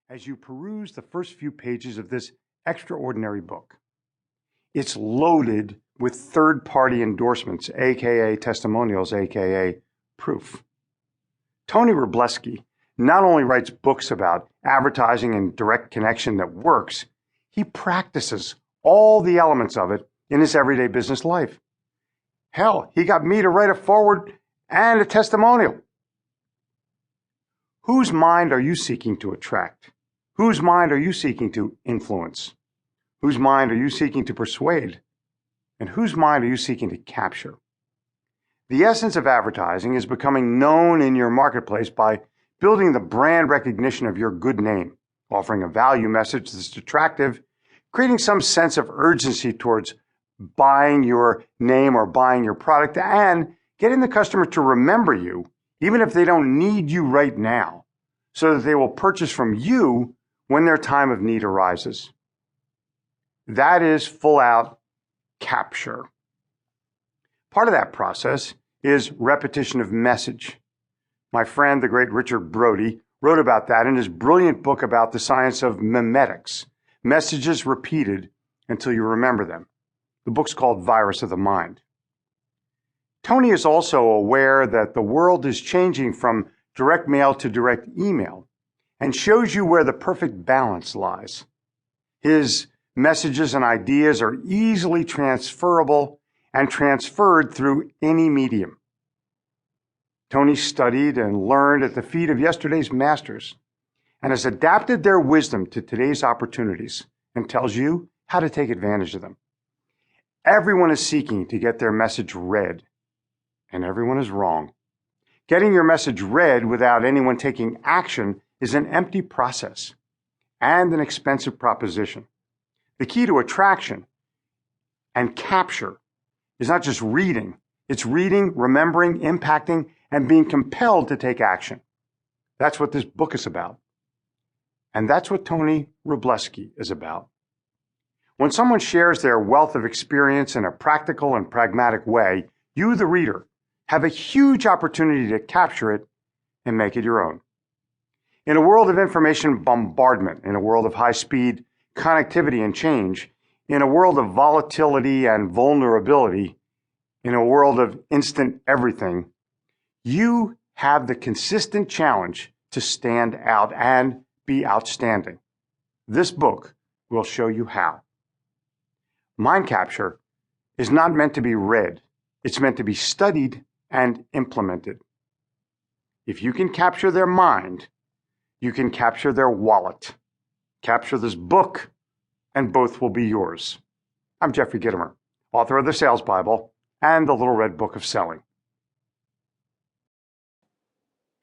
as you peruse the first few pages of this extraordinary book. It's loaded with third-party endorsements, aka testimonials, aka proof. Tony Rubleski not only writes books about advertising and direct connection that works, he practices all the elements of it in his everyday business life. Hell, he got me to write a foreword and a testimonial. Whose mind are you seeking to attract? Whose mind are you seeking to influence? Whose mind are you seeking to persuade? And whose mind are you seeking to capture? The essence of advertising is becoming known in your marketplace by building the brand recognition of your good name, offering a value message that's attractive, creating some sense of urgency towards buying your name or buying your product, and getting the customer to remember you, even if they don't need you right now, so that they will purchase from you when their time of need arises. That is full-out capture. Part of that process is repetition of message. My friend, the great Richard Brody, wrote about that in his brilliant book about the science of memetics, messages repeated until you remember them. The book's called Virus of the Mind. Tony is also aware that the world is changing from direct mail to direct email and shows you where the perfect balance lies. His messages and ideas are easily transferable and transferred through any medium. Tony studied and learned at the feet of yesterday's masters and has adapted their wisdom to today's opportunities and tells you how to take advantage of them. Everyone is seeking to get their message read, and everyone is wrong. Getting your message read without anyone taking action is an empty process and an expensive proposition. The key to attraction and capture is not just reading. It's reading, remembering, impacting, and being compelled to take action. That's what this book is about. And that's what Tony Rubleski is about. When someone shares their wealth of experience in a practical and pragmatic way, you, the reader, have a huge opportunity to capture it and make it your own. In a world of information bombardment, in a world of high-speed connectivity and change, in a world of volatility and vulnerability, in a world of instant everything, you have the consistent challenge to stand out and be outstanding. This book will show you how. Mind capture is not meant to be read. It's meant to be studied and implemented. If you can capture their mind, you can capture their wallet. Capture this book, and both will be yours. I'm Jeffrey Gitomer, author of The Sales Bible and The Little Red Book of Selling.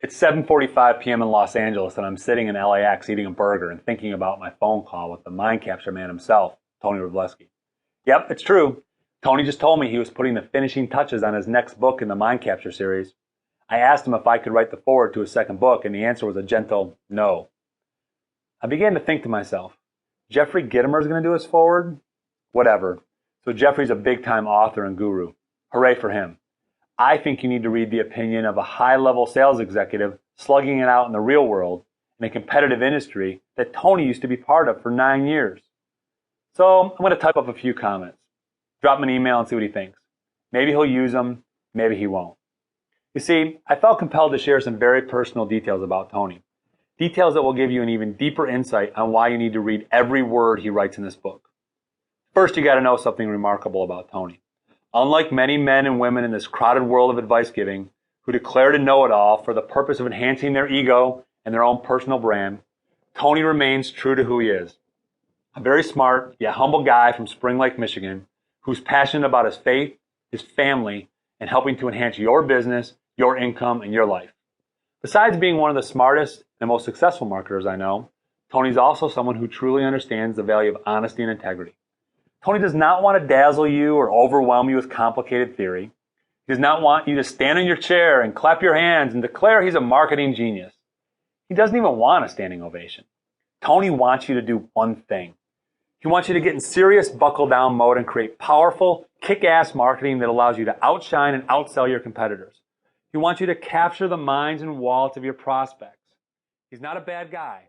It's 7:45 p.m. in Los Angeles, and I'm sitting in LAX eating a burger and thinking about my phone call with the mind capture man himself, Tony Rubleski. Yep, it's true. Tony just told me he was putting the finishing touches on his next book in the mind capture series. I asked him if I could write the foreword to his second book, and the answer was a gentle no. I began to think to myself, Jeffrey Gitomer is going to do his foreword? Whatever. So Jeffrey's a big-time author and guru. Hooray for him. I think you need to read the opinion of a high-level sales executive slugging it out in the real world in a competitive industry that Tony used to be part of for 9 years. So I'm going to type up a few comments. Drop him an email and see what he thinks. Maybe he'll use them, maybe he won't. You see, I felt compelled to share some very personal details about Tony. Details that will give you an even deeper insight on why you need to read every word he writes in this book. First, you got to know something remarkable about Tony. Unlike many men and women in this crowded world of advice giving who declare to know it all for the purpose of enhancing their ego and their own personal brand, Tony remains true to who he is. A very smart yet humble guy from Spring Lake, Michigan, who's passionate about his faith, his family, and helping to enhance your business, your income, and your life. Besides being one of the smartest and most successful marketers I know, Tony's also someone who truly understands the value of honesty and integrity. Tony does not want to dazzle you or overwhelm you with complicated theory. He does not want you to stand in your chair and clap your hands and declare he's a marketing genius. He doesn't even want a standing ovation. Tony wants you to do one thing. He wants you to get in serious buckle-down mode and create powerful, kick-ass marketing that allows you to outshine and outsell your competitors. He wants you to capture the minds and wallets of your prospects. He's not a bad guy.